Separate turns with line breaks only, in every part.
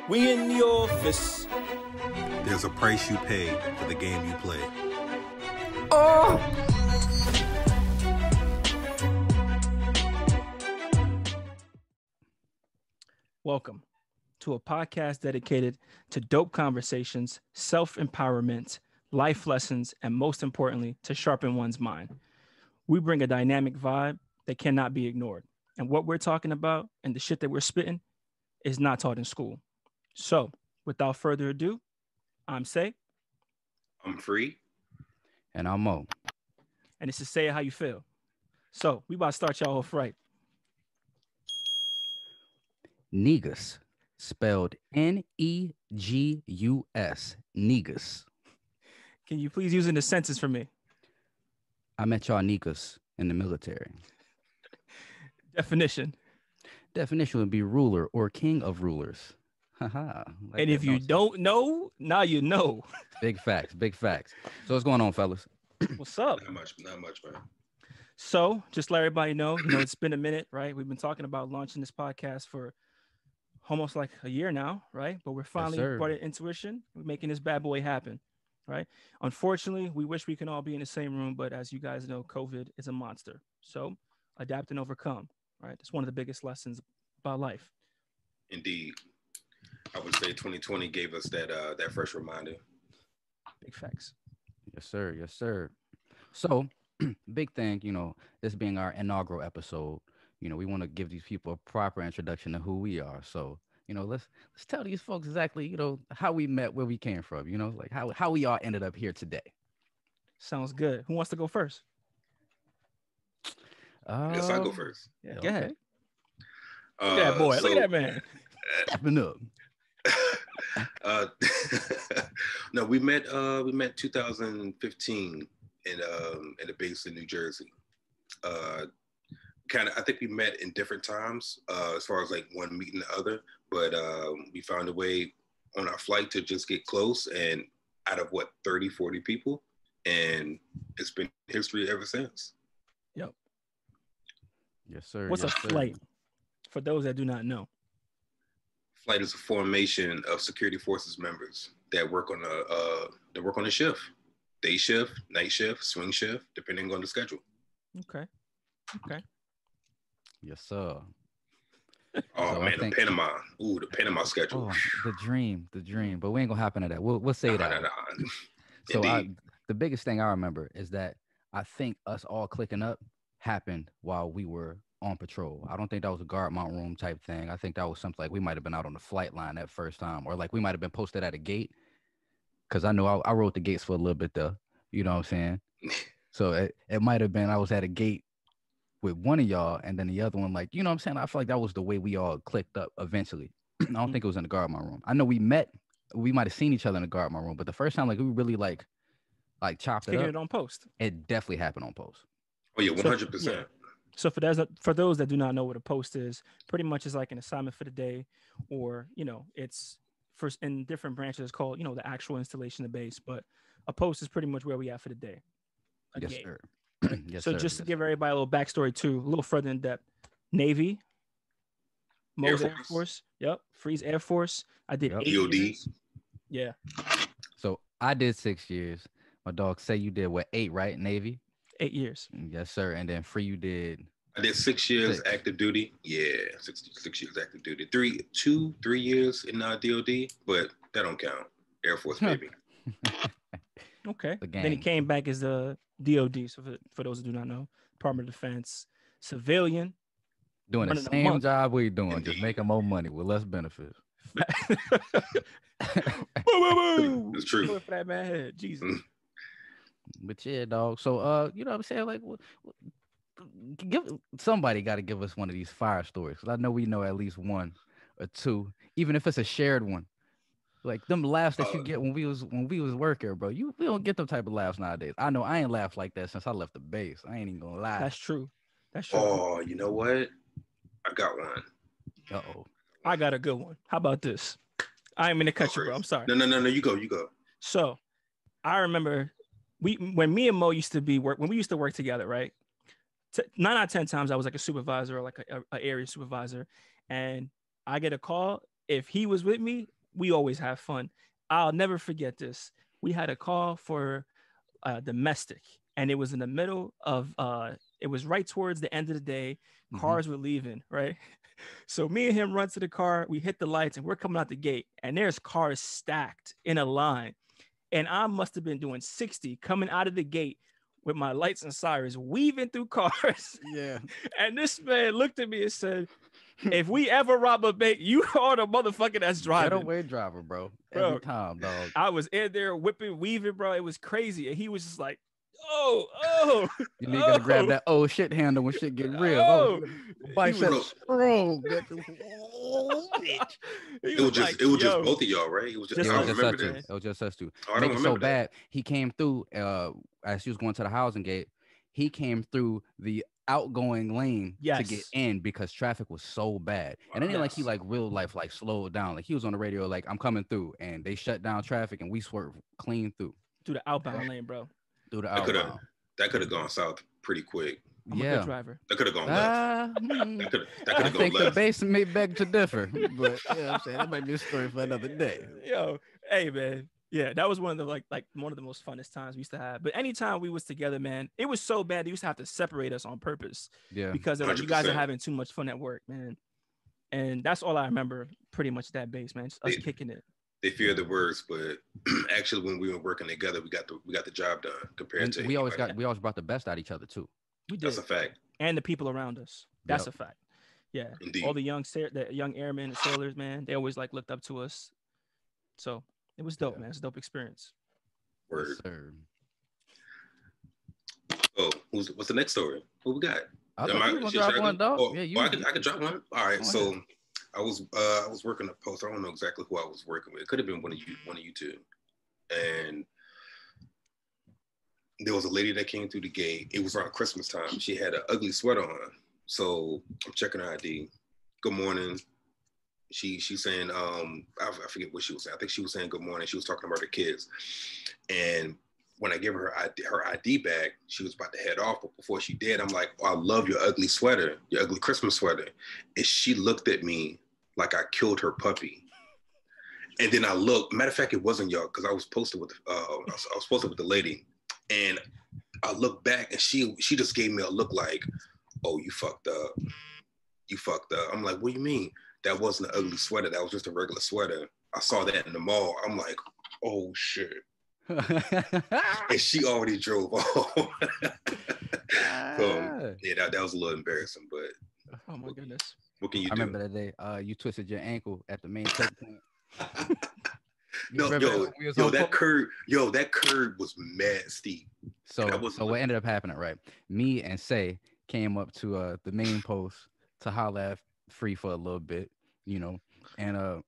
We in the office.
There's a price you pay for the game you play.
Oh! Welcome to a podcast dedicated to dope conversations, self-empowerment, life lessons, and most importantly, to sharpen one's mind. We bring a dynamic vibe that cannot be ignored. And what we're talking about and the shit that we're spitting is not taught in school. So, without further ado, I'm Say.
I'm Free.
And I'm Mo.
And this is Say It How You Feel. So, we about to start y'all off right.
Negus, spelled Negus. Negus.
Can you please use it in a sentence for me?
I met y'all niggas in the military.
Definition.
Definition would be ruler or king of rulers. Haha.
And if you don't know, now you know.
Big facts, big facts. So what's going on, fellas?
What's up?
Not much, man.
So just let everybody know, it's been a minute, right? We've been talking about launching this podcast for almost like a year now, right? But we're finally brought it intuition. We're making this bad boy happen, right? Unfortunately, we wish we can all be in the same room, but as you guys know, COVID is a monster. So adapt and overcome, right? It's one of the biggest lessons about life.
Indeed. I would say 2020 gave us that first reminder.
Big facts.
Yes, sir. Yes, sir. So big thing, this being our inaugural episode, we want to give these people a proper introduction to who we are. So, let's tell these folks exactly, how we met, where we came from, like how we all ended up here today.
Sounds good. Who wants to go first?
Yes, I'll go first.
Yeah, go ahead.
Look
at that boy. Look at that man.
Stepping up.
No, we met 2015 in a base in New Jersey. I think we met in different times as far as like one meeting the other, but we found a way on our flight to just get close, and out of 30, 40 people, and it's been history ever since.
Yep.
Yes, sir.
What's a flight for those that do not know?
Flight is a formation of security forces members that work on a shift, day shift, night shift, swing shift, depending on the schedule.
Okay.
Yes, sir.
Oh
So
man, the Panama. Ooh, the Panama schedule.
Oh, the dream. But we ain't gonna hop into that. We'll say that.
Nah.
So the biggest thing I remember is that I think us all clicking up happened while we were on patrol. I don't think that was a guard mount room type thing. I think that was something like we might have been out on the flight line that first time, or like we might have been posted at a gate. Cause I know I rode the gates for a little bit though. You know what I'm saying? So it might have been I was at a gate with one of y'all, and then the other one, like, you know what I'm saying? I feel like that was the way we all clicked up eventually. I don't think it was in the guard mount room. I know we met. We might have seen each other in the guard mount room, but the first time, like, we really like chopped
Kicking
it up.
it on post.
It definitely happened on post.
Oh yeah, 100%.
So for those that do not know what a post is, pretty much is like an assignment for the day, or it's first in different branches it's called the actual installation of base. But a post is pretty much where we at for the day.
Yes, sir. Yes,
so
sir.
just to give everybody a little backstory too, a little further in depth. Navy, Mo's Air Force. Yep. Freeze Air Force. I did 8
DOD.
years. Yeah.
So I did 6 years. My dog say you did 8, right? Navy.
8 years.
Yes, sir. And then Free, you did.
I did 6 years active duty. Yeah, 6 years active duty. 3 years in DOD, but that don't count. Air Force, baby.
Okay. Then he came back as the DOD. So for those who do not know, Department of Defense, civilian.
Doing the same job we're doing, just making more money with less benefits.
It's true.
For that man head, Jesus.
But yeah, dog. So you know what I'm saying? Like, somebody got to give us one of these fire stories, because I know we know at least one or two, even if it's a shared one. Like them laughs that you get when we was working, bro. We don't get them type of laughs nowadays. I know I ain't laughed like that since I left the base. I ain't even gonna lie.
That's true.
Oh, you know what? I got one.
I got a good one. How about this? I ain't mean to cut you, bro. I'm sorry.
No. You go.
So I remember when me and Mo used to when we used to work together, right? 9 out of 10 times I was like a supervisor or like a area supervisor, and I get a call. If he was with me, we always have fun. I'll never forget this. We had a call for domestic, and it was in the middle of it was right towards the end of the day. Cars were leaving, right? So me and him run to the car, we hit the lights, and we're coming out the gate, and there's cars stacked in a line. And I must have been doing 60 coming out of the gate with my lights and sirens weaving through cars.
Yeah.
And this man looked at me and said, if we ever rob a bank, you are the motherfucker that's driving.
Getaway driver, bro. Every time, dog.
I was in there whipping, weaving, bro. It was crazy. And he was just like, oh.
You need to grab that old shit handle when shit get real. Biceps. Bro.
It was just both of y'all, right? It was just,
I don't remember that. It was just us two.
I don't remember
so bad. He came through as he was going to the housing gate. He came through the outgoing lane to get in because traffic was so bad. And then like he like real life like slowed down. Like he was on the radio like I'm coming through, and they shut down traffic and we swerved clean through
the outbound lane, bro.
Through the outbound.
That could have gone south pretty quick.
I'm a good driver.
That could have gone left.
I think the base may beg to differ, but yeah, I'm saying that might be a story for another day.
Yo, hey man. Yeah, that was one of the like one of the most funnest times we used to have. But anytime we was together, man, it was so bad they used to have to separate us on purpose. Yeah, because like, you guys are having too much fun at work, man. And that's all I remember, pretty much that base, man. Just us kicking it.
They fear the worst, but actually, when we were working together, we got the job done. Compared to
we always brought the best out of each other too.
We did.
That's a fact.
And the people around us. That's a fact. Yeah. Indeed. All the young airmen and sailors, man, they always like looked up to us. So it was dope, man. It's a dope experience.
Word. Yes, oh, what's the next story? What we got?
I drop one, dog.
Oh, yeah, I could drop one. All right. So I was working a post. I don't know exactly who I was working with. It could have been one of you two. And there was a lady that came through the gate. It was around Christmas time. She had an ugly sweater on. So I'm checking her ID. Good morning. She's saying, I forget what she was saying. I think she was saying good morning. She was talking about her kids. And when I gave her her ID back, she was about to head off. But before she did, I'm like, oh, I love your ugly sweater, your ugly Christmas sweater. And she looked at me like I killed her puppy. And then I looked, matter of fact, it wasn't y'all, because I was posted with the lady. And I looked back and she just gave me a look like, oh, you fucked up. You fucked up. I'm like, what do you mean? That wasn't an ugly sweater. That was just a regular sweater. I saw that in the mall. I'm like, oh shit. And she already drove off. So yeah, that was a little embarrassing, but
oh my goodness.
What can you do?
I remember that day you twisted your ankle at the main checkpoint.
That curve was mad steep.
So what ended up happening, right? Me and Say came up to the main post to holler at Free for a little bit, you know, and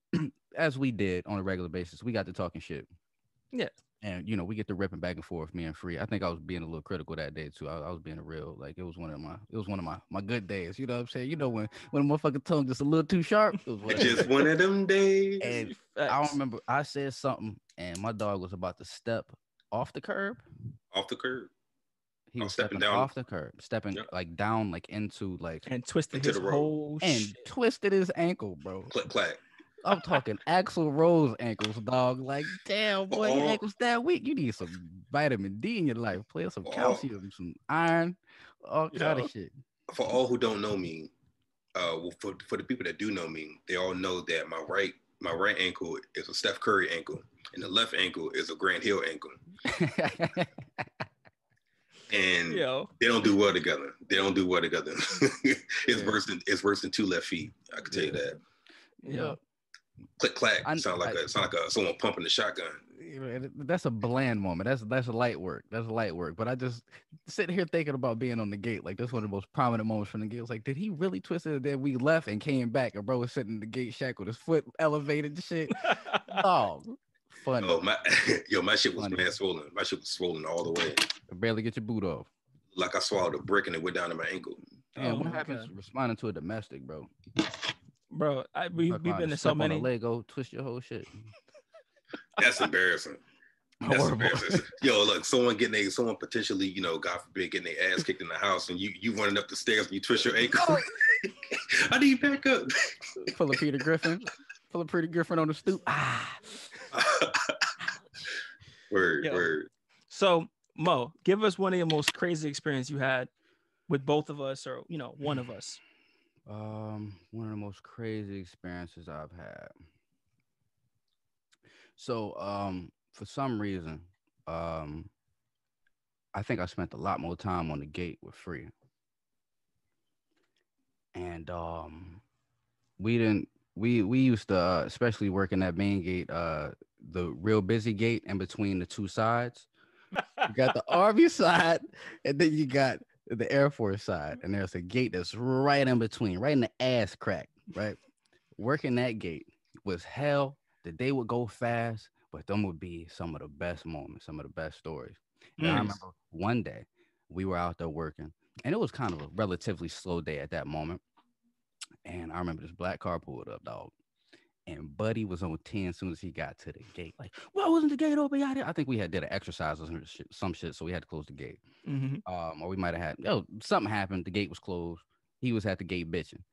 as we did on a regular basis, we got to talking shit.
Yeah.
And you know, we get to ripping back and forth, me and Free. I think I was being a little critical that day too. I was being a real, like it was one of my good days. You know what I'm saying? You know when a motherfucking tongue just a little too sharp.
It's just one of them days.
And I remember I said something, and my dog was about to step off the curb.
Off the curb.
He was stepping down off the curb, like down, like into like
and twisted his whole
twisted his ankle, bro.
Click clack.
I'm talking Axl Rose ankles, dog. Like, damn, boy, your ankles that weak. You need some vitamin D in your life. Play some calcium, some iron, all kind of shit.
For all who don't know me, for the people that do know me, they all know that my right ankle is a Steph Curry ankle, and the left ankle is a Grant Hill ankle. And they don't do well together. It's worse than two left feet. I can tell you that.
Yeah.
Click clack. Sound like someone pumping the shotgun.
That's a bland moment. That's a light work. But I just sitting here thinking about being on the gate. Like that's one of the most prominent moments from the gate. It's like, did he really twist it? And then we left and came back, and bro was sitting in the gate shack with his foot elevated and shit. Oh, funny.
Oh my shit was mad swollen. My shit was swollen all the way.
Barely get your boot off.
Like I swallowed a brick and it went down to my ankle.
Damn, what happens responding to a domestic, bro?
Bro, we've been to so many.
On a Lego, twist your whole shit.
That's embarrassing. That's embarrassing. Yo, look, someone potentially, you know, God forbid, getting their ass kicked in the house, and you running up the stairs and you twist your ankle. How do you back up?
Full of Peter Griffin. For a pretty girlfriend on the stoop.
Word.
So Mo, give us one of your most crazy experience you had with both of us, or one of us.
One of the most crazy experiences I've had. So, for some reason, I think I spent a lot more time on the gate with Free, and we didn't. We used to, especially working at main gate, the real busy gate in between the two sides. You got the Army side, and then you got the Air Force side, and there's a gate that's right in between, right in the ass crack, right? Working that gate was hell. The day would go fast, but them would be some of the best moments, some of the best stories. And I remember one day we were out there working, and it was kind of a relatively slow day at that moment. And I remember this black car pulled up, dog. And Buddy was on 10 as soon as he got to the gate. Like, why wasn't the gate open out here? I think we did an exercise or some shit, so we had to close the gate. Or we might have had, something happened. The gate was closed. He was at the gate bitching.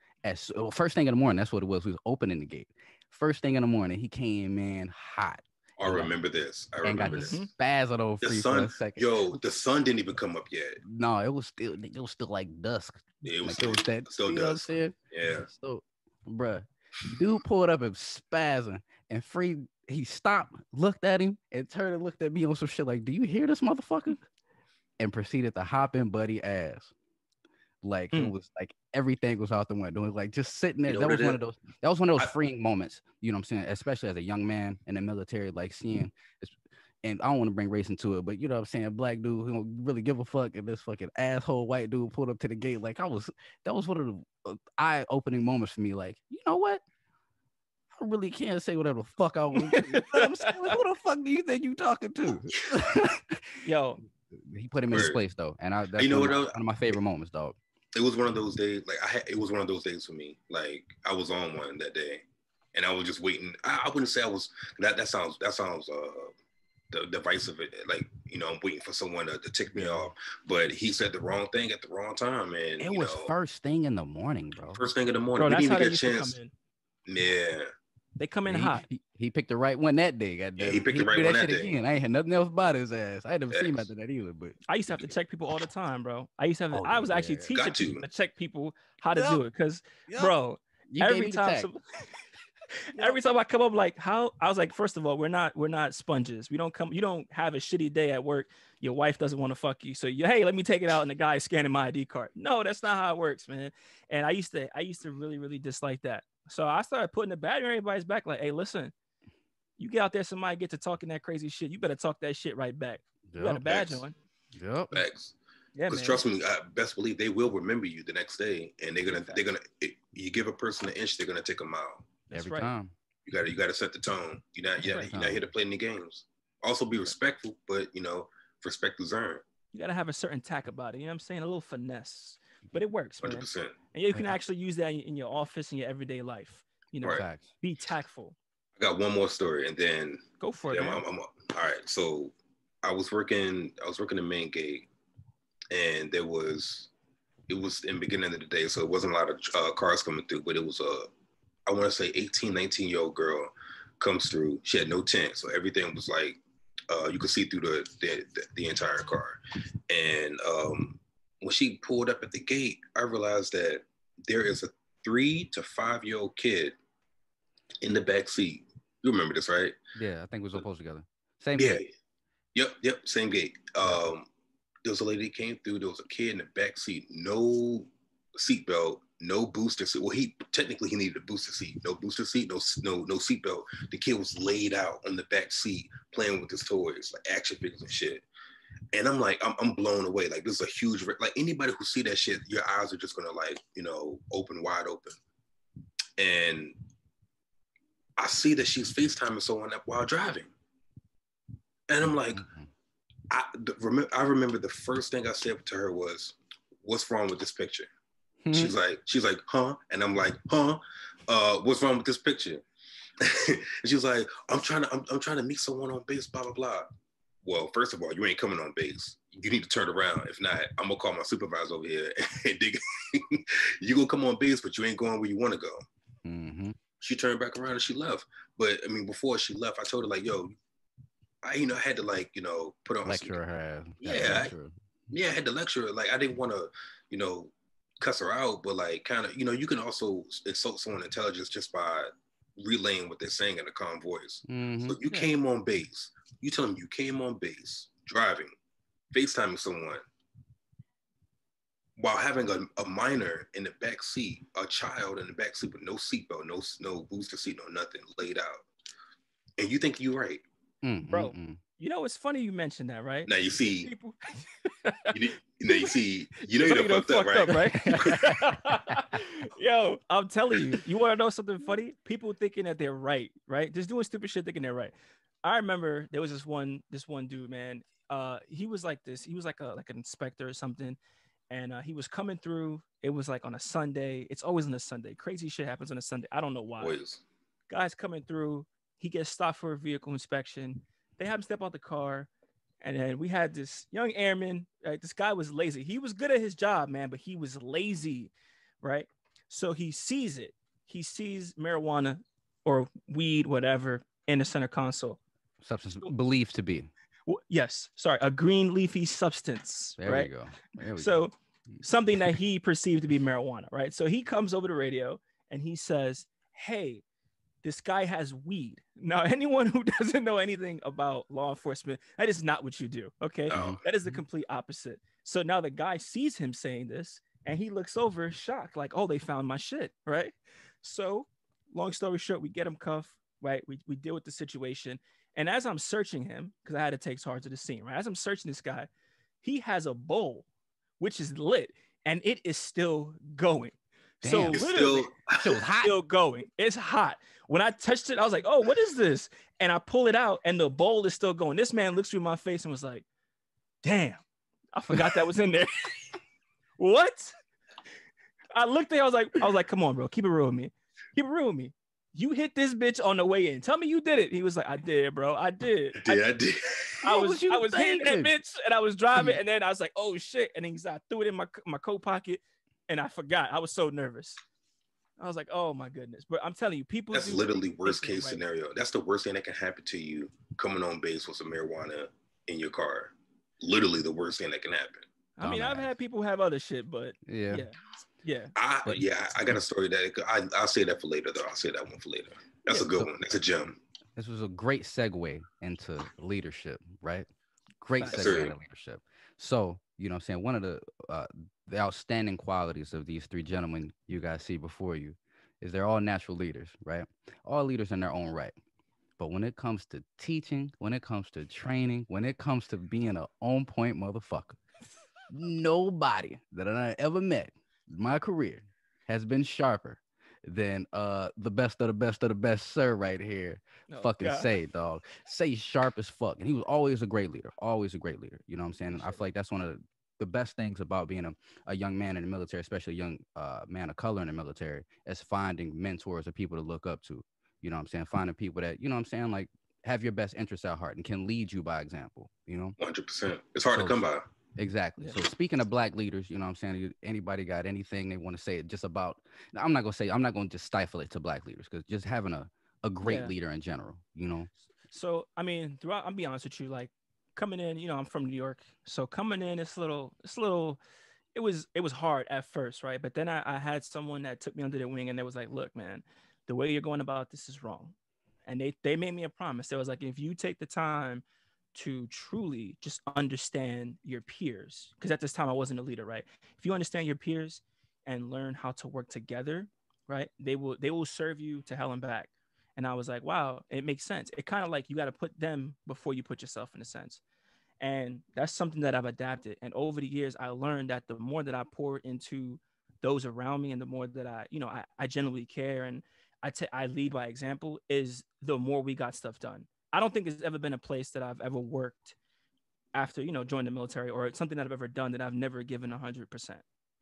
First thing in the morning, that's what it was. We was opening the gate. First thing in the morning, he came in hot.
I remember this.
And got spazzing on Free for a second.
The sun didn't even come up yet.
No, it was still like dusk.
It was
still dusk.
Yeah.
So, bruh, dude pulled up and spazzing, and Free, he stopped, looked at him, and turned and looked at me on some shit like, "Do you hear this motherfucker?" And proceeded to hop in Buddy ass. Like it was like everything was out the window. It was like just sitting there. That was one of those. That was one of those freeing moments. You know what I'm saying? Especially as a young man in the military, like seeing. And I don't want to bring race into it, but you know what I'm saying? Black dude who don't really give a fuck, and this fucking asshole white dude pulled up to the gate. Like that was one of the eye-opening moments for me. Like, you know what? I really can't say whatever the fuck I want. I'm saying, like, who the fuck do you think you talking to?
Yo,
he put him in his place though, and that's one of my favorite moments, dog.
It was one of those days. Like it was one of those days for me. Like I was on one that day, and I was just waiting. I wouldn't say I was. That sounds the vice of it. Like I'm waiting for someone to tick me off. But he said the wrong thing at the wrong time, and
it was first thing in the morning, bro.
First thing in the morning.
Bro,
we
that's
didn't
how
even get a chance.
Come in.
Yeah.
They come in hot.
He picked the right one that day.
He picked the right one that day.
Again. I ain't had nothing else about his ass. I had never seen him after that either. But
I used to have to check people all the time, bro. I was actually teaching people to check people how to do it, because, bro, every time I come up, like, how I was like, first of all, we're not sponges. You don't have a shitty day at work. Your wife doesn't want to fuck you, so hey, let me take it out, and the guy's scanning my ID card. No, that's not how it works, man. And I used to really, really dislike that. So I started putting the battery on everybody's back. Like, hey, listen, you get out there, somebody get to talking that crazy shit, you better talk that shit right back. You got a badge on.
Yep.
Facts. Yeah, because trust me, I best believe they will remember you the next day, and they're gonna. You give a person an inch, they're gonna take a mile.
Every time.
You gotta set the tone. You're not here to play any games. Also, be respectful, but respect is earned.
You gotta have a certain tack about it. You know what I'm saying? A little finesse. But it works,
100%.
Man. And you can actually use that in your office and your everyday life.
Right.
Be tactful.
I got one more story, and then
go for it.
All right. So I was working the main gate, and it was in the beginning of the day, so it wasn't a lot of cars coming through, but it was I want to say 18, 19-year-old girl comes through. She had no tent, so everything was like you could see through the entire car. And when she pulled up at the gate, I realized that there is a 3 to 5-year-old kid in the back seat. You remember this, right?
Yeah, I think we was all posted together. Same
gate. Yep, same gate. There was a lady that came through. There was a kid in the back seat, no seatbelt, no booster seat. Well, he needed a booster seat. No booster seat, no seatbelt. The kid was laid out on the back seat playing with his toys, like action figures and shit. And I'm like, I'm blown away. Like, this is a huge, like, anybody who see that shit, your eyes are just gonna, like, open wide open. And I see that she's FaceTiming someone while driving. And I'm like, I remember the first thing I said to her was, "What's wrong with this picture?" She's like, "Huh?" And I'm like, "Huh? What's wrong with this picture?" And she was like, I'm trying to meet someone on base, blah, blah, blah. Well, first of all, you ain't coming on base. You need to turn around. If not, I'm gonna call my supervisor over here and dig. You gonna come on base, but you ain't going where you want to go.
Mm-hmm.
She turned back around and she left. But I mean, before she left, I told her like, yo, I had to like, put on
lecture her.
Yeah, I had to lecture her. Like I didn't want to, cuss her out, but like kind of, you can also insult someone's intelligence just by relaying what they're saying in a calm voice.
Mm-hmm.
So you came on base. You tell them you came on base, driving, FaceTiming someone, while having a minor in the back seat, a child in the back seat with no seatbelt, no booster seat, no nothing, laid out, and you think you're right,
bro? It's funny you mentioned that, right?
Now you see,
people.
You're fucked up,
right? Yo, I'm telling you, you want to know something funny? People thinking that they're right? Just doing stupid shit, thinking they're right. I remember there was this one dude, man. He was like this. He was like an inspector or something. And he was coming through. It was like on a Sunday. It's always on a Sunday. Crazy shit happens on a Sunday. I don't know why.
Always.
Guy's coming through. He gets stopped for a vehicle inspection. They have him step out the car. And then we had this young airman. Right? This guy was lazy. He was good at his job, man, but he was lazy, right? So he sees it. He sees marijuana or weed, whatever, in the center console.
Substance believed to be.
Yes, sorry, a green leafy substance.
There
right?
We go. There we
so
go.
Something that he perceived to be marijuana, right? So he comes over the radio and he says, hey, this guy has weed. Now, anyone who doesn't know anything about law enforcement, that is not what you do, okay?
Oh.
That is the complete opposite. So now the guy sees him saying this and he looks over shocked, like, oh, they found my shit, right? So long story short, we get him cuffed, right? We deal with the situation. And as I'm searching him, because I had to take charge of the scene, right? As I'm searching this guy, he has a bowl, which is lit, and it is still going.
Damn.
So
It's
literally,
still
going. It's hot. When I touched it, I was like, oh, what is this? And I pull it out, and the bowl is still going. This man looks through my face and was like, damn, I forgot that was in there. What? I looked at it, I was like, come on, bro, keep it real with me. Keep it real with me. You hit this bitch on the way in. Tell me you did it. He was like, I did, bro. I did.
I did.
I was hitting that bitch and I was driving and then I was like, oh shit. And then I threw it in my coat pocket and I forgot. I was so nervous. I was like, oh my goodness. But I'm telling you, people.
That's literally worst case scenario. That's the worst thing that can happen to you coming on base with some marijuana in your car. Literally the worst thing that can happen.
I mean, I've had people have other shit, but yeah.
I got a story that I'll say that for later though. I'll say that one for later. That's a good one. That's a gem.
This was a great segue into leadership, right? Great segue into leadership. So, you know what I'm saying? One of the outstanding qualities of these three gentlemen you guys see before you is they're all natural leaders, right? All leaders in their own right. But when it comes to teaching, when it comes to training, when it comes to being an on-point motherfucker, nobody that I ever met in my career has been sharper than the best of the best of the best, sir, right here. Say, dog. Say sharp as fuck. And he was always a great leader. Always a great leader. You know what I'm saying? And I feel like that's one of the best things about being a young man in the military, especially a young man of color in the military, is finding mentors or people to look up to. You know what I'm saying? Finding people that, you know what I'm saying, like have your best interests at heart and can lead you by example, you know?
100%. It's hard to come by.
Exactly. Yeah. So speaking of black leaders, you know what I'm saying? Anybody got anything they want to say just about, I'm not going to just stifle it to black leaders because just having a great leader in general, you know?
So, I mean, I'll be honest with you, like coming in, you know, I'm from New York. So coming in, it was hard at first, right? But then I had someone that took me under their wing and they was like, look, man, the way you're going about this is wrong. And they made me a promise. It was like, if you take the time to truly just understand your peers, because at this time I wasn't a leader, right? If you understand your peers and learn how to work together, right, they will serve you to hell and back. And I was like, wow, it makes sense. It kind of like you got to put them before you put yourself, in a sense. And that's something that I've adapted. And over the years, I learned that the more that I pour into those around me and the more that I genuinely care and I lead by example, is the more we got stuff done. I don't think there's ever been a place that I've ever worked after, you know, joining the military, or something that I've ever done that I've never given 100%.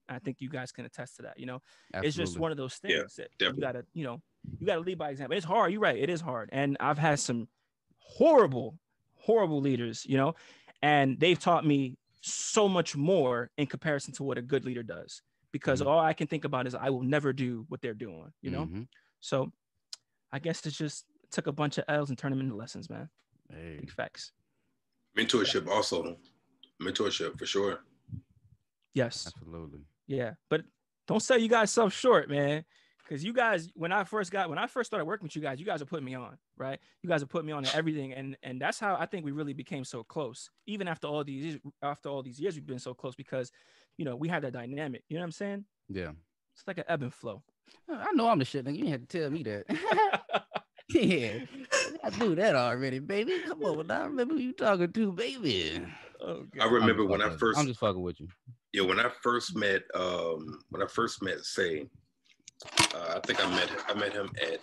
I think you guys can attest to that. You know, Absolutely. It's just one of those things that definitely. you gotta lead by example. It's hard. You're right. It is hard. And I've had some horrible leaders, you know, and they've taught me so much more in comparison to what a good leader does, because all I can think about is I will never do what they're doing, you know? So I guess it's just took a bunch of L's and turned them into lessons, man.
Hey,
Big facts.
Mentorship also. Mentorship for sure.
Yes.
absolutely.
Yeah. But don't sell you guys self short, man. Because you guys, when I first started working with you guys are putting me on, right? You guys are putting me on to everything. And that's how I think we really became so close. Even after all these years, we've been so close because, we had that dynamic. You know what I'm saying?
Yeah.
It's like an ebb and flow.
I know I'm the shit, nigga. You had to tell me that. Yeah, I knew that already, baby. Come on, now. I remember who you talking to, baby.
Oh,
I remember when
I'm just fucking with you.
Yeah, when I first met Say, I think I met him at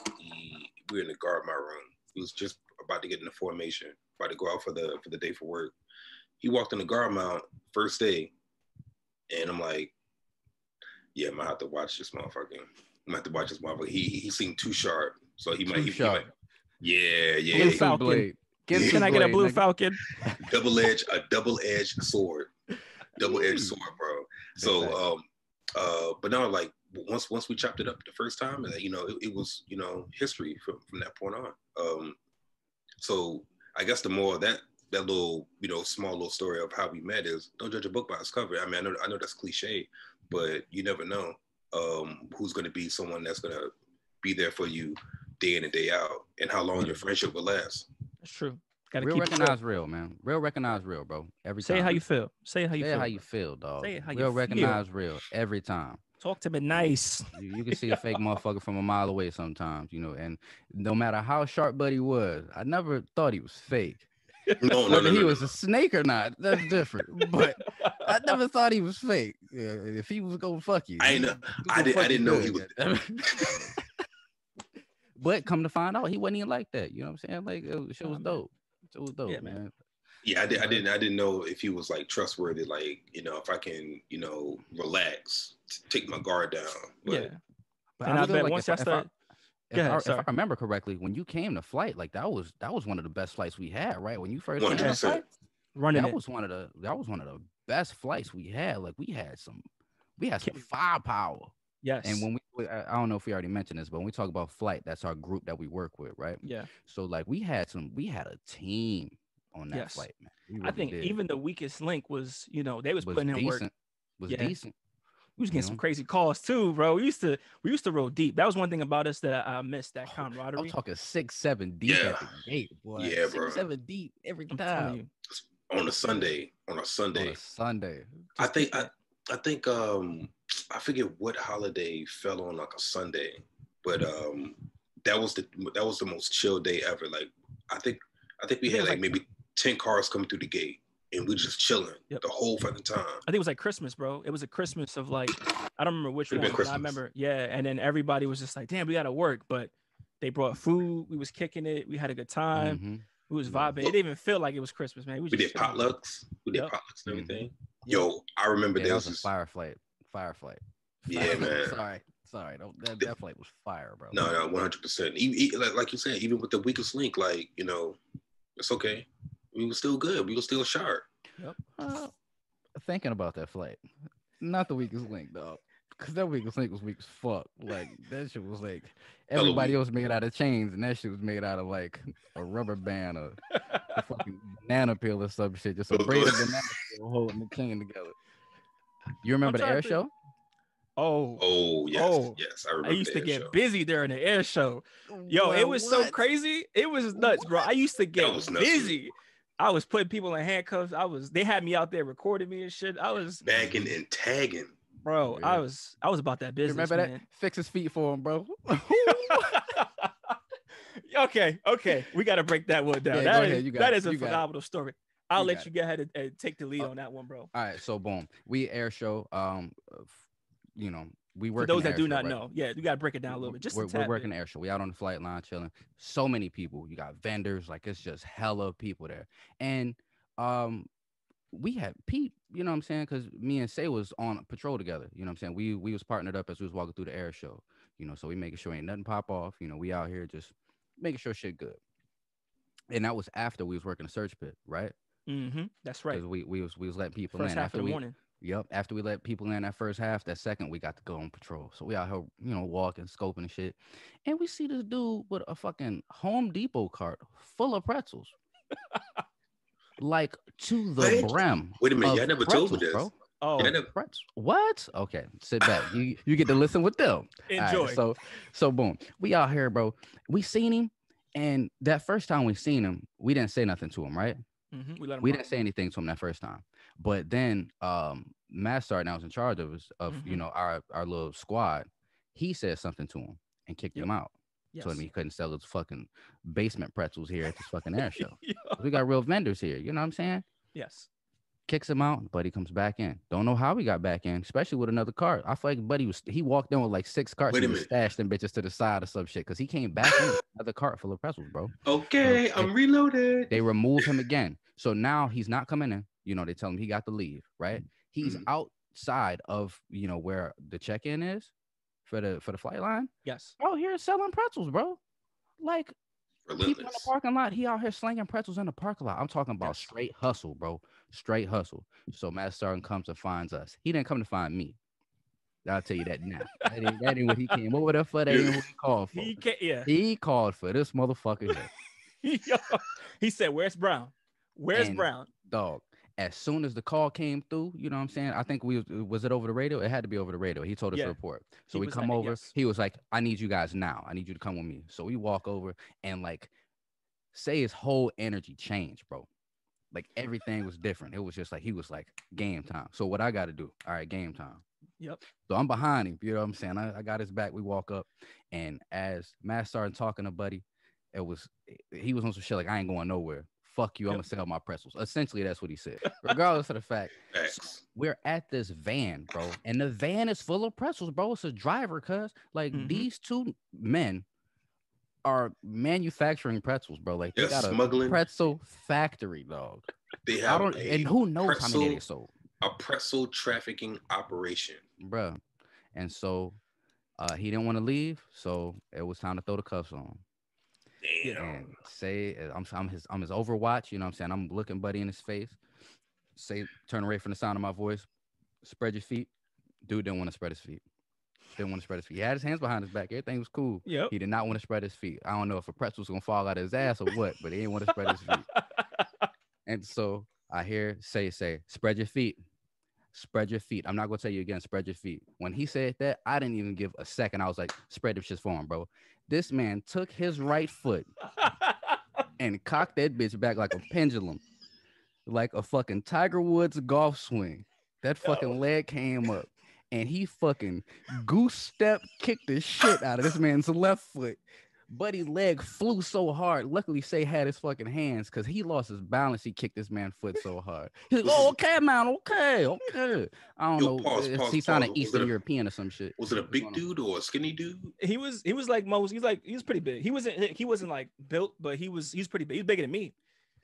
we were in the guard my room. He was just about to get into formation, about to go out for the day for work. He walked in the guard mount first day, and I'm like, yeah, I'm gonna have to watch this motherfucker. I'm gonna have to watch this motherfucker. He seemed too sharp, so he might. Yeah.
Blue Falcon. Can I get a Blue Falcon?
double-edged sword, double-edged sword, bro. So, but no, like once we chopped it up the first time, it was history from that point on. So I guess the more that little small little story of how we met is don't judge a book by its cover. I mean, I know that's cliche, but you never know who's going to be someone that's going to be there for you day in and day out, and how long your friendship will last.
That's true. Gotta
real
keep
recognize real, man. Real recognize real, bro. Every time.
Say how you feel. Say how
you feel, dog.
Say how
real
you
recognize
feel.
real every time.
Talk to me nice.
You can see a fake motherfucker from a mile away sometimes, and no matter how sharp Buddy was, I never thought he was fake. Whether he was a snake or not, that's different. But I never thought he was fake. Yeah, if he was gonna fuck you,
I didn't know he was.
But come to find out, he wasn't even like that. You know what I'm saying? Like shit was dope. It was dope,
yeah,
man.
Yeah, I didn't know if he was like trustworthy. Like if I can relax, take my guard down. But,
yeah. But and I bet once I start.
If I remember correctly, when you came to flight, like that was one of the best flights we had, right? When you first came to flight, that was one of the best flights we had. Like we had some firepower.
Yes.
And when I don't know if we already mentioned this, but when we talk about flight, that's our group that we work with, right?
Yeah.
So like we had a team on that flight, man. Really
I think even the weakest link was, they was putting in work.
Was decent.
We was getting some crazy calls too, bro. We used to roll deep. That was one thing about us that I missed, that camaraderie.
I'm talking 6-7 deep at the gate, boy.
Yeah, bro.
6-7 deep every time.
On a Sunday. I think I forget what holiday fell on like a Sunday, but that was the most chill day ever. Like I think we had like maybe 10 cars coming through the gate, and we just chilling the whole fucking time.
I think it was like Christmas, bro. It was a Christmas of like, I don't remember which one. But I remember, and then everybody was just like, damn, we gotta work. But they brought food. We was kicking it. We had a good time. Mm-hmm. We was vibing. It didn't even feel like it was Christmas, man.
We did potlucks. We did potlucks and everything. Mm-hmm. Yo, I remember there was
a fire flight.
Yeah, man.
Sorry. That flight was fire, bro.
No, 100%. Like you said, even with the weakest link, like, it's okay. We were still good. We were still sharp.
Yep. Thinking about that flight, not the weakest link, dog. Because that weakest link was weak as fuck. Like, that shit was like, everybody else made out of chains, and that shit was made out of like a rubber band or a fucking banana peel or some shit. Just a braided banana peel holding the chain together. You remember the air show?
Oh,
yes. I remember.
I used to get busy during the air show. Yo, it was so crazy. It was nuts, bro. I used to get busy. I was putting people in handcuffs. They had me out there recording me and shit. I was
bagging and tagging.
Bro, yeah. I was about that business.
You remember that? Fix his feet for him, bro.
Okay. We got to break that one down. Yeah, that is a phenomenal story. I'll let you go ahead and take the lead on that one, bro.
All right, so boom. We air show. We work.
For those that do not know, you got to break it down a little bit.
We're working air show. We out on the flight line chilling. So many people. You got vendors. Like it's just hella people there, and we had Pete. You know what I'm saying? Because me and Say was on patrol together. You know what I'm saying? We was partnered up as we was walking through the air show. So we making sure ain't nothing pop off. We out here just making sure shit good. And that was after we was working the search pit, right?
Mm-hmm. That's right.
Because we was letting people
First
in
after the morning.
Yep. After we let people in that first half, that second we got to go on patrol. So we out here, walking, scoping and shit. And we see this dude with a fucking Home Depot cart full of pretzels. Like to the brim.
Wait a minute,
of
y'all never told me
pretzels,
this.
bro.
Oh,
Pretzels. What? Okay, sit back. You get to listen with them.
enjoy.
All right, so boom. We out here, bro. We seen him, and that first time we seen him, we didn't say nothing to him, right?
We let him.
We didn't say anything to him that first time. But then Matt Sergeant, I was in charge of us, our little squad. He said something to him and kicked him out.
Yes.
Told him he couldn't sell his fucking basement pretzels here at this fucking air show.
Yeah.
We got real vendors here. You know what I'm saying?
Yes.
Kicks him out, Buddy comes back in. Don't know how he got back in, especially with another cart. I feel like Buddy he walked in with like 6 carts and stashed them bitches to the side or some shit because he came back in with another cart full of pretzels, bro.
Okay, so I'm reloaded.
They remove him again. So now he's not coming in. They tell him he got to leave, right? He's outside of, where the check-in is for the flight line.
Yes.
Oh, here selling pretzels, bro. Like people in the parking lot, he out here slinging pretzels in the parking lot. I'm talking about straight hustle, bro. Straight hustle. So Matt Sergeant comes and finds us. He didn't come to find me. I'll tell you that now. That ain't what he came over there for. That ain't what he called for. He called for this motherfucker here.
He said, "Where's Brown? Where's Brown?"
Dog. As soon as the call came through, you know what I'm saying? I think was it over the radio? It had to be over the radio. He told us to report. So we come over. Yes. He was like, "I need you guys now. I need you to come with me." So we walk over and say his whole energy changed, bro. Like everything was different. It was just like he was like, game time. So what I got to do? All right, game time.
Yep.
So I'm behind him. You know what I'm saying? I got his back. We walk up, and as Matt started talking to Buddy, he was on some shit like, "I ain't going nowhere. Fuck you. I'm gonna sell my pretzels." Essentially, that's what he said. Regardless of the fact, we're at this van, bro, and the van is full of pretzels, bro. It's a driver, cuz these two men are manufacturing pretzels, bro. Like they got a pretzel factory, dog.
They have
and who knows how many they sold.
A pretzel trafficking operation,
bro. And so he didn't want to leave, so it was time to throw the cuffs on.
Damn.
And say I'm his Overwatch, you know what I'm saying? I'm looking Buddy in his face. Say, turn away from the sound of my voice. Spread your feet. Dude didn't want to spread his feet. He had his hands behind his back. Everything was cool.
Yep.
He did not want to spread his feet. I don't know if a pretzel was gonna fall out of his ass or what, but he didn't want to spread his feet. And so I hear say, spread your feet. Spread your feet. I'm not gonna tell you again, spread your feet. When he said that, I didn't even give a second. I was like, spread them shits for him, bro. This man took his right foot and cocked that bitch back like a pendulum, like a fucking Tiger Woods golf swing. That fucking leg came up. And he fucking goose step kicked the shit out of this man's left foot. Buddy's leg flew so hard. Luckily, Say had his fucking hands because he lost his balance. He kicked this man's foot so hard. He's like, "Oh, okay, man, okay. I don't know. He sounded Eastern European or some shit.
Was it a big dude or a skinny dude?
He was like most. He was pretty big. He wasn't like built, but he was pretty big. He was bigger than me.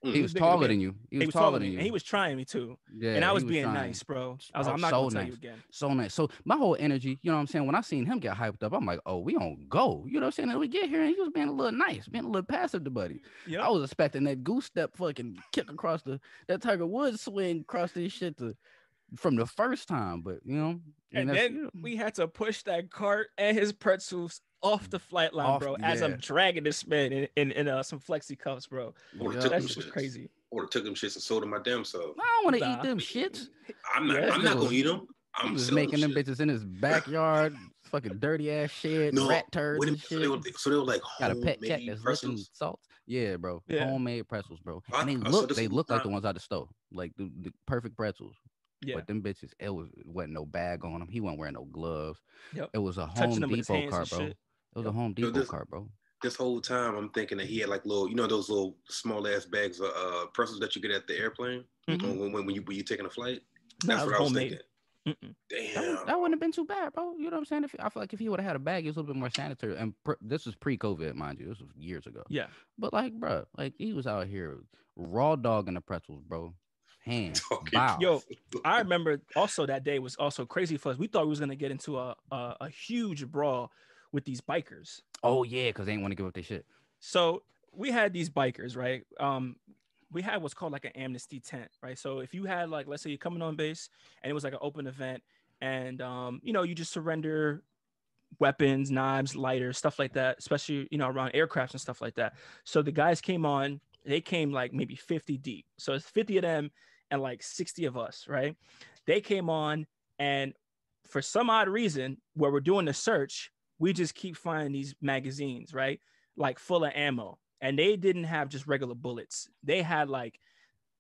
He was taller than you. He was taller than you.
And he was trying me too.
Yeah,
and I was being nice, bro. I was like, I'm not gonna tell you again.
So nice. So my whole energy, you know what I'm saying? When I seen him get hyped up, I'm like, oh, we on go. You know what I'm saying? And we get here and he was being a little nice, being a little passive to Buddy. Yep. I was expecting that goose step fucking kick across that Tiger Woods swing across this shit from the first time, but
and then we had to push that cart and his pretzels off the flight line, bro, as I'm dragging this man in some flexi cuffs, bro. That shit was crazy.
Or took them shits and sold them my damn self.
I don't want to eat them shits.
I'm not gonna eat them.
I'm just making them bitches in his backyard, fucking dirty ass shit, rat turds and shit.
So they were like
got a pet cat that's licking salt. Yeah, bro. Homemade pretzels, bro. And they look like the ones out the store, like the perfect pretzels. Yeah. But them bitches, wasn't no bag on them. He wasn't wearing no gloves. Yep. It was a Home Depot cart, bro. It was a Home Depot cart, bro.
This whole time, I'm thinking that he had like little, those little small ass bags of pretzels that you get at the airplane when you're taking a flight. That's what I was thinking. Damn,
that wouldn't have been too bad, bro. You know what I'm saying? I feel like if he would have had a bag, it was a little bit more sanitary. And this was pre-COVID, mind you. This was years ago.
Yeah.
But bro, he was out here raw dogging the pretzels, bro. Hands. Wow.
Yo, I remember also that day was also crazy for us. We thought we was gonna get into a huge brawl with these bikers.
Oh yeah, because they didn't want to give up their shit.
So we had these bikers, right? we had what's called like an amnesty tent, right? So if you had like, let's say you're coming on base and it was like an open event, and you know, you just surrender weapons, knives, lighters, stuff like that, especially, you know, around aircrafts and stuff like that. So the guys came on, they came like maybe 50 deep. So it's 50 of them and like 60 of us, right? They came on, and for some odd reason, where we're doing the search, we just keep finding these magazines, right? Like full of ammo. And they didn't have just regular bullets. They had like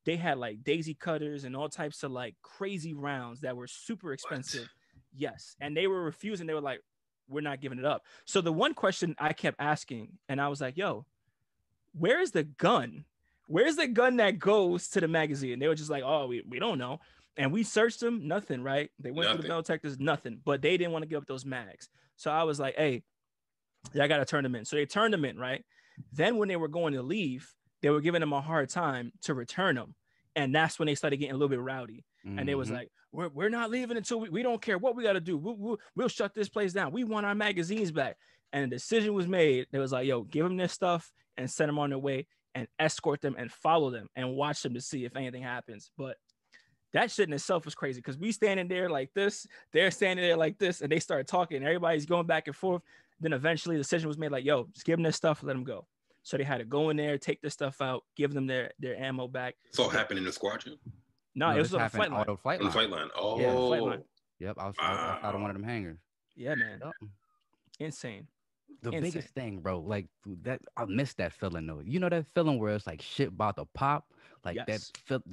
daisy cutters and all types of like crazy rounds that were super expensive.
What?
Yes. And they were refusing. They were like, we're not giving it up. So the one question I kept asking, and I was like, yo, where is the gun? Where's the gun that goes to the magazine? They were just like, oh, we don't know. And we searched them, nothing, right? They went through the metal detectors, nothing. But they didn't want to give up those mags. So I was like, hey, I got to turn them in. So they turned them in, right? Then when they were going to leave, they were giving them a hard time to return them. And that's when they started getting a little bit rowdy. Mm-hmm. And they was like, we're not leaving until we don't care what we got to do. We'll shut this place down. We want our magazines back. And a decision was made. They was like, yo, give them this stuff and send them on their way and escort them and follow them and watch them to see if anything happens. But that shit in itself was crazy because we standing there like this, they're standing there like this, and they started talking. Everybody's going back and forth. Then eventually the decision was made like, yo, just give them this stuff, let them go. So they had to go in there, take this stuff out, give them their ammo back.
It's all happened in the squadron?
No, it was on the flight line.
Flight line.
Oh.
Yeah, flight line.
Yep, I was out of one of them hangars.
Yeah, man. Yep. Insane.
The biggest thing, bro, like that, I miss that feeling though. You know that feeling where it's like shit about to pop? Like that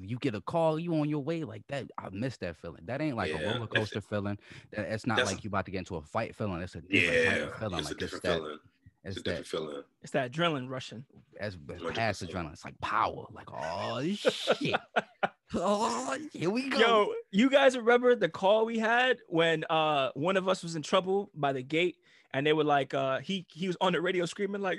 you get a call, you on your way, like that. I miss that feeling. That ain't like a roller coaster feeling. It's not like you about to get into a fight feeling. It's a different type of feeling.
It's
like
a different feeling. It's a different feeling.
It's that adrenaline rushing.
That's past adrenaline. It's like power. Like, oh shit. Oh, here we go.
Yo, you guys remember the call we had when one of us was in trouble by the gate, and they were like, he was on the radio screaming like,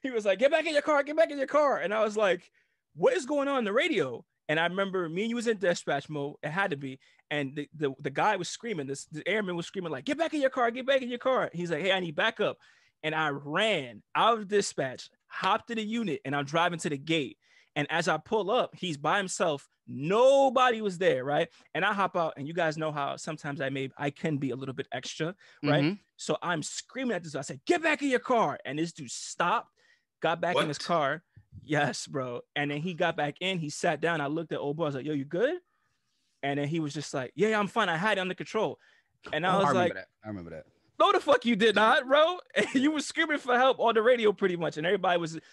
he was like, get back in your car, and I was like, what is going on in the radio? And I remember me and you was in dispatch mode. It had to be. And the guy was screaming, the airman was screaming like, get back in your car. He's like, hey, I need backup. And I ran out of dispatch, hopped to the unit, and I'm driving to the gate. And as I pull up, he's by himself. Nobody was there, right? And I hop out, and you guys know how sometimes I can be a little bit extra, right? Mm-hmm. So I'm screaming at this. I said, get back in your car. And this dude stopped, got back in his car. Yes, bro. And then he got back in. He sat down. I looked at old boy. I was like, yo, you good? And then he was just like, yeah, I'm fine. I had it under control. And I was like,
I remember that.
No, the fuck you did not, bro. You were screaming for help on the radio pretty much. And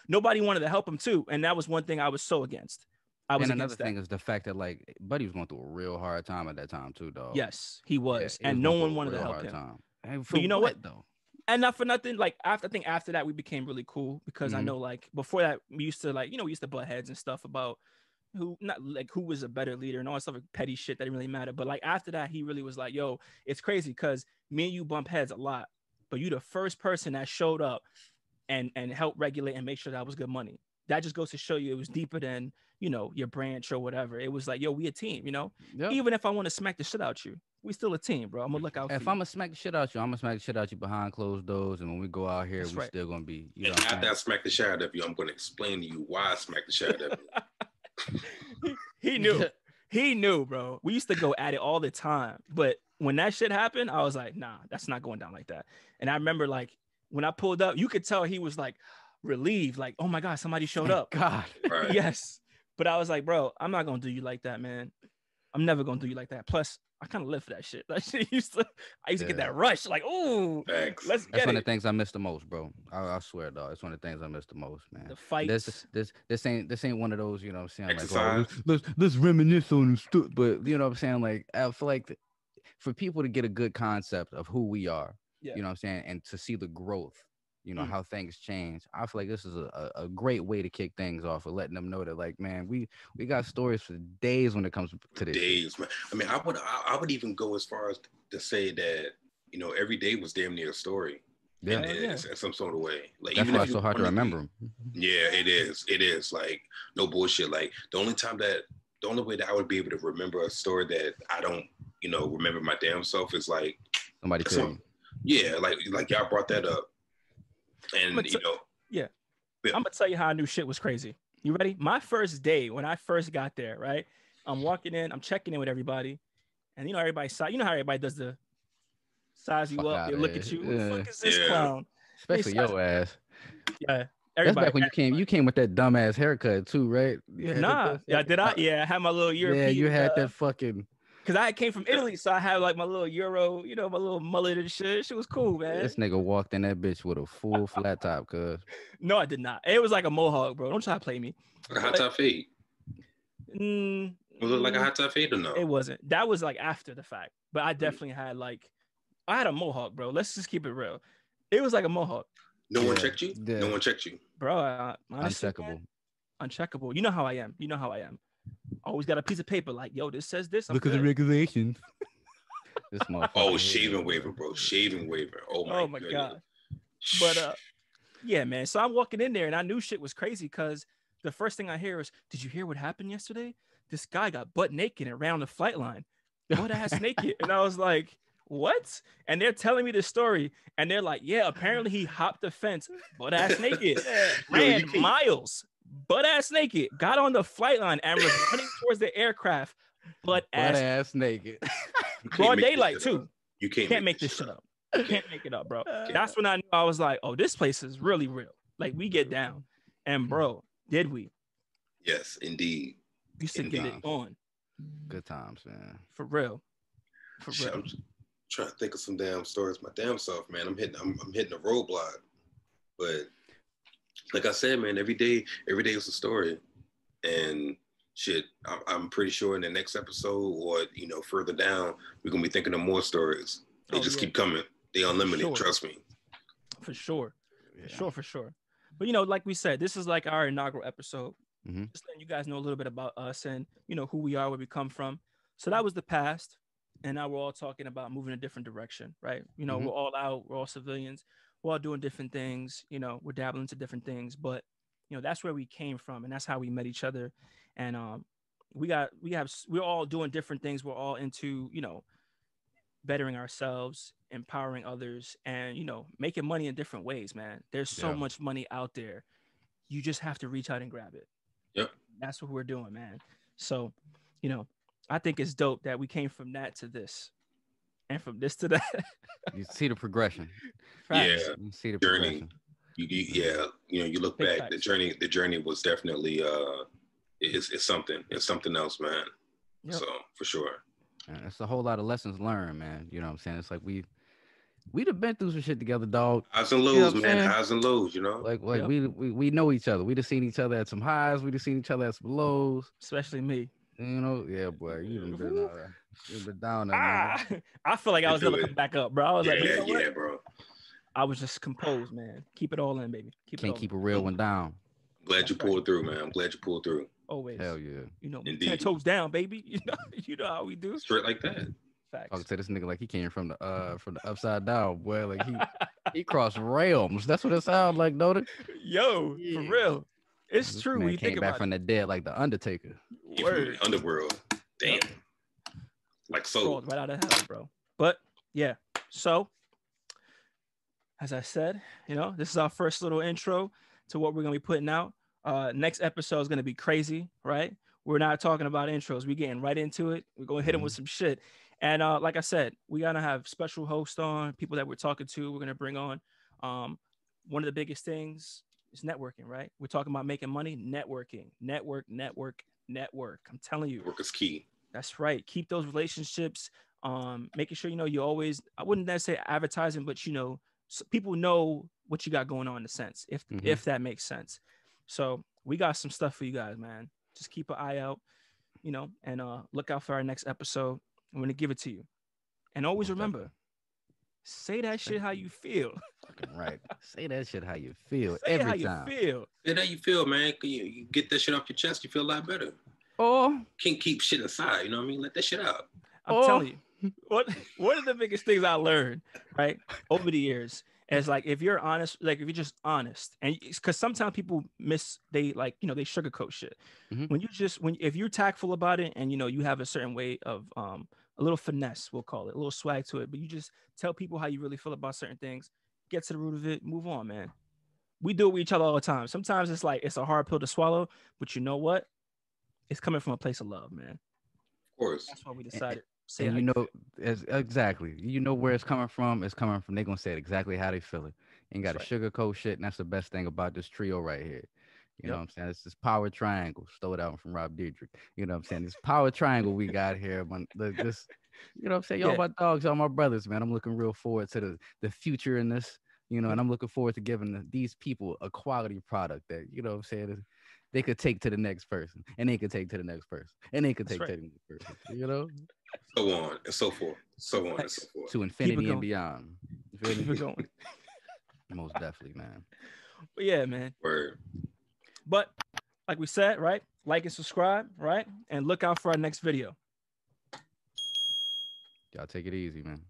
nobody wanted to help him too. And that was one thing I was so against.
And another thing is the fact that like Buddy was going through a real hard time at that time too, dog.
Yes, he was. And no one wanted to help him. But you know what though? And not for nothing, like I think after that we became really cool because I know like before that we used to like, we used to butt heads and stuff about who was a better leader and all that stuff, like petty shit that didn't really matter. But like after that, he really was like, yo, it's crazy because me and you bump heads a lot, but you the first person that showed up and helped regulate and make sure that was good money. That just goes to show you it was deeper than, your branch or whatever. It was like, yo, we a team, Yep. Even if I want to smack the shit out you, we still a team, bro. I'm gonna look out for you.
If I'm gonna smack the shit out you, I'm gonna smack the shit out you behind closed doors. And when we go out here, we're still gonna be,
and after I smack the shit out of you, I'm gonna explain to you why I smacked the shit out of
you. He knew. He knew, bro. We used to go at it all the time. But when that shit happened, I was like, nah, that's not going down like that. And I remember like when I pulled up, you could tell he was like relieved, like, oh my God, somebody showed up.
God.
Right.
Yes. But I was like, bro, I'm not gonna do you like that, man. I'm never gonna do you like that. Plus, I kind of live for that shit. That shit I used to get that rush, like, ooh, let's get it.
That's one of the things I miss the most, bro. I swear, dog. It's one of the things I miss the most, man.
The fights.
This ain't one of those, what I'm saying?
Exercise.
Like, let's reminisce on them but you know what I'm saying? Like, I feel like for people to get a good concept of who we are, you know what I'm saying, and to see the growth, how things change. I feel like this is a great way to kick things off of letting them know that, like, man, we got stories for days when it comes to this.
Days, man. I mean, I would even go as far as to say that, every day was damn near a story.
Yeah.
In some sort of way. Like,
that's
even
why it's so hard to remember them.
Yeah, it is. It is. Like, no bullshit. Like, the only way that I would be able to remember a story that I don't, remember my damn self is like
somebody tell you.
Yeah, like y'all brought that up. And
I'm gonna tell you how I knew shit was crazy. You ready? My first day when I first got there, right? I'm walking in, I'm checking in with everybody, and everybody saw. You know how everybody does the size you
Fuck
up. They
out of
look at
here.
you. Who the
Yeah.
fuck is this
Yeah.
clown? They
Especially
size.
your ass.
Yeah,
That's
everybody.
back when you came. You came with that dumbass haircut too, right? You had
Nah, yeah, did I? Yeah, I had my little
Yeah, you
European.
had that fucking.
Because I came from Italy, so I had like my little Euro, my little mullet and shit. Shit was cool, man.
This nigga walked in that bitch with a full flat top, cuz.
No, I did not. It was like a mohawk, bro. Don't try to play me.
Like a hot top fade.
Mm,
Was it like a hot top fade or no?
It wasn't. That was like after the fact. But I definitely had I had a mohawk, bro. Let's just keep it real. It was like a mohawk.
No one checked you?
Yeah.
No one checked you?
Bro, honestly,
Uncheckable.
Man, uncheckable. You know how I am. Always got a piece of paper like, yo, this says this.
Look at the regulations. This motherfucker.
Oh, shaving waiver, bro. Shaving waiver. Oh my
God. But yeah, man. So I'm walking in there and I knew shit was crazy because the first thing I hear is, did you hear what happened yesterday? This guy got butt naked around the flight line. Butt ass naked. And I was like, what? And they're telling me the story. And they're like, yeah, apparently he hopped the fence, butt ass naked, ran miles, butt ass naked, got on the flight line and was running towards the aircraft, butt ass
naked.
Broad daylight too.
You can't make this shit up.
Can't make it up, bro. That's when I knew. I was like, oh, this place is really real. Like, we get down. And bro, did we?
Yes, indeed.
We used to get it on.
Good times, man.
For real.
Shit, I'm trying to think of some damn stories. My damn self, man. I'm hitting a roadblock. But like I said, man, every day is a story. And shit, I'm pretty sure in the next episode or further down, we're gonna be thinking of more stories. They keep coming. They unlimited, trust me.
For sure. For sure. But like we said, this is like our inaugural episode. Mm-hmm. Just letting you guys know a little bit about us and who we are, where we come from. So that was the past. And now we're all talking about moving a different direction, right? Mm-hmm. We're all out, we're all civilians, we're all doing different things, we're dabbling into different things, but that's where we came from and that's how we met each other. And we're all doing different things. We're all into, bettering ourselves, empowering others, and making money in different ways, man. There's so much money out there. You just have to reach out and grab it.
Yep.
That's what we're doing, man. So, I think it's dope that we came from that to this and from this to that.
You see the progression.
Yeah.
You see the
journey.
Progression.
You look
Big
back,
facts.
the journey was definitely it's something else, man. Yep. So for sure.
Man, it's a whole lot of lessons learned, man. You know what I'm saying? It's like we'd have been through some shit together, dog.
Highs and lows, man. Highs and lows,
Like we know each other. We'd have seen each other at some highs. We'd have seen each other at some lows.
Especially me.
Yeah, boy. You've been down there, man.
I feel like I was gonna come back up, bro. I was
like, bro.
I was just composed, man. Keep it all in, baby.
Can't keep a real one down.
Glad you pulled through, man. I'm glad you pulled through.
Always.
Hell yeah.
10 toes down, baby. You know how we do.
Straight like that.
Facts.
I would say this nigga like he came from the upside down, boy. Like he crossed realms. That's what it sounds like, don't it?
Yo, for real. It's
This
true.
man
when you
came
think
back
about
from the dead like the Undertaker.
From the underworld. Damn. Like so.
Right out of hell, bro. But yeah. So as I said, this is our first little intro to what we're gonna be putting out. Next episode is gonna be crazy, right? We're not talking about intros. We're getting right into it. We're gonna hit them with some shit. And like I said, we're gonna have special hosts on, people that we're talking to. We're gonna bring on. One of the biggest things is networking, right? We're talking about making money, networking, network. I'm telling you,
work is key.
That's right. Keep those relationships. Making sure you always. I wouldn't necessarily say advertising, but so people know what you got going on in a sense, if that makes sense. So we got some stuff for you guys, man. Just keep an eye out, and look out for our next episode. I'm gonna give it to you, and always remember, say that shit how you feel.
Fucking right. Say that shit how you feel
say
every
how
time.
You feel.
Say how you feel, man. You get that shit off your chest, you feel a lot better.
Oh,
can't keep shit inside. You know what I mean? Let that shit out.
I'm telling you, one of the biggest things I learned, right, over the years. And it's like, if you're honest, like if you're just honest, and because sometimes people they sugarcoat shit. Mm-hmm. If you're tactful about it and, you have a certain way of, a little finesse, we'll call it, a little swag to it, but you just tell people how you really feel about certain things, get to the root of it, move on, man. we do it with each other all the time. Sometimes it's like it's a hard pill to swallow, but you know what? It's coming from a place of love, man.
Of course.
That's why we decided.
And you know, exactly, you know where it's coming from. It's coming from, they're gonna say it exactly how they feel it. Ain't got to sugarcoat shit, and that's the best thing about this trio right here. You know what I'm saying? It's this power triangle. Stole it out from Rob Diedrich. You know what I'm saying? This power triangle we got here. This, you know what I'm saying? Y'all my dogs, y'all my brothers, man. I'm looking real forward to the future in this, you know, and I'm looking forward to giving these people a quality product that, you know what I'm saying, they could take to the next person, and they could take to the next person, and they could take to the next person, you know?
So on and so forth. So on and so forth.
To infinity and beyond.
Keep it going.
Most definitely, man.
But yeah, man.
Word.
But like we said, right? Like and subscribe, right? And look out for our next video.
Y'all take it easy, man.